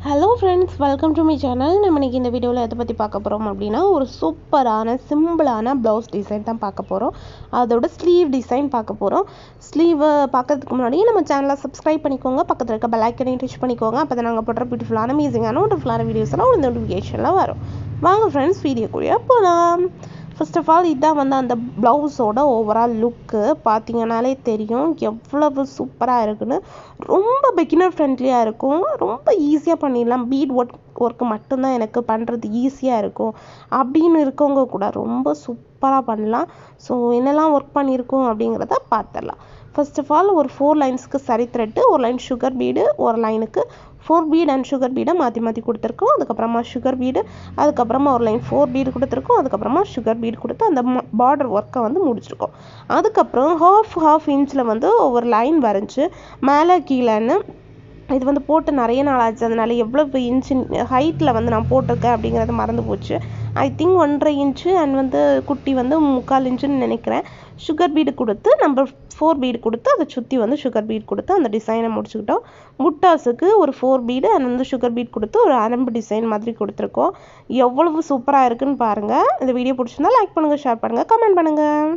Hello friends, welcome to my channel. நம்ம இன்றைக்கி இந்த வீடியோவில் எதை பற்றி பார்க்க போகிறோம் அப்படின்னா, ஒரு சூப்பரான சிம்பிளான ப்ளவுஸ் டிசைன் தான் பார்க்க போகிறோம். அதோட ஸ்லீவ் டிசைன் பார்க்க போகிறோம். ஸ்லீவை பார்க்கறதுக்கு முன்னாடி நம்ம சேனலை சப்ஸ்கிரைப் பண்ணிக்கோங்க, பக்கத்தில் இருக்க பெல் ஐக்கனையும் டச் பண்ணிக்கோங்க. அப்போ தான் நாங்கள் போடுற பியூட்டிஃபுல்லான அமேசிங்கான ஒண்டர்ஃபுல்லான வீடியோஸ் எல்லாம் ஒரு நோட்டிஃபிகேஷனில் வரும். வாங்க ஃப்ரெண்ட்ஸ், வீடியோக்குள்ளே போகலாம். ஃபர்ஸ்ட் ஆஃப் ஆல் இதுதான் வந்து அந்த ப்ளவுஸோட ஓவரால் லுக்கு. பார்த்தீங்கன்னாலே தெரியும் எவ்வளவு சூப்பராக இருக்குன்னு. ரொம்ப பிகினர் ஃப்ரெண்ட்லியாக இருக்கும், ரொம்ப ஈஸியாக பண்ணிடலாம். பீட் ஒர்க்கு மட்டும்தான் எனக்கு பண்ணுறது ஈஸியாக இருக்கும் அப்படின்னு இருக்கவங்க கூட ரொம்ப சூப்பராக பண்ணலாம். ஸோ என்னெல்லாம் ஒர்க் பண்ணியிருக்கோம் அப்படிங்கிறத பார்த்துடலாம். ஃபர்ஸ்ட் ஆஃப் ஆல் ஒரு 4 லைன்ஸ்க்கு சரி த்ரெட்டு, ஒரு லைன் சுகர் பீடு, ஒரு லைனுக்கு 4 பீட் அண்ட் சுகர் பீடை மாற்றி மாற்றி கொடுத்துருக்கோம். அதுக்கப்புறமா சுகர் பீடு, அதுக்கப்புறமா ஒரு லைன் 4 பீடு கொடுத்துருக்கோம். அதுக்கப்புறமா சுகர் பீடு கொடுத்து அந்த பார்டர் ஒர்க்கை வந்து முடிச்சிருக்கோம். அதுக்கப்புறம் ஹாஃப் இன்ச்சில் வந்து ஒவ்வொரு லைன் வரைஞ்சி மேலே கீழேன்னு இது வந்து போட்டு நிறைய நாள் ஆச்சு. அதனால எவ்வளோ இன்ச்சு ஹைட்டில் வந்து நான் போட்டிருக்கேன் அப்படிங்கிறது மறந்து போச்சு. ஐ திங்க் 1.5 இன்ச்சு அண்ட் வந்து குட்டி வந்து 3/4 இன்ச்சுன்னு நினைக்கிறேன். சுகர் பீடு கொடுத்து நம்பர் 4 பீடு கொடுத்து அதை சுற்றி வந்து சுகர் பீட் கொடுத்து அந்த டிசைனை முடிச்சுக்கிட்டோம். முட்டாஸுக்கு ஒரு 4 பீடு அண்ட் வந்து சுகர் பீட் கொடுத்து ஒரு அரம்பு டிசைன் மாதிரி கொடுத்துருக்கோம். எவ்வளவு சூப்பராக இருக்குன்னு பாருங்கள். இந்த வீடியோ பிடிச்சிருந்தா லைக் பண்ணுங்கள், ஷேர் பண்ணுங்கள், கமெண்ட் பண்ணுங்கள்.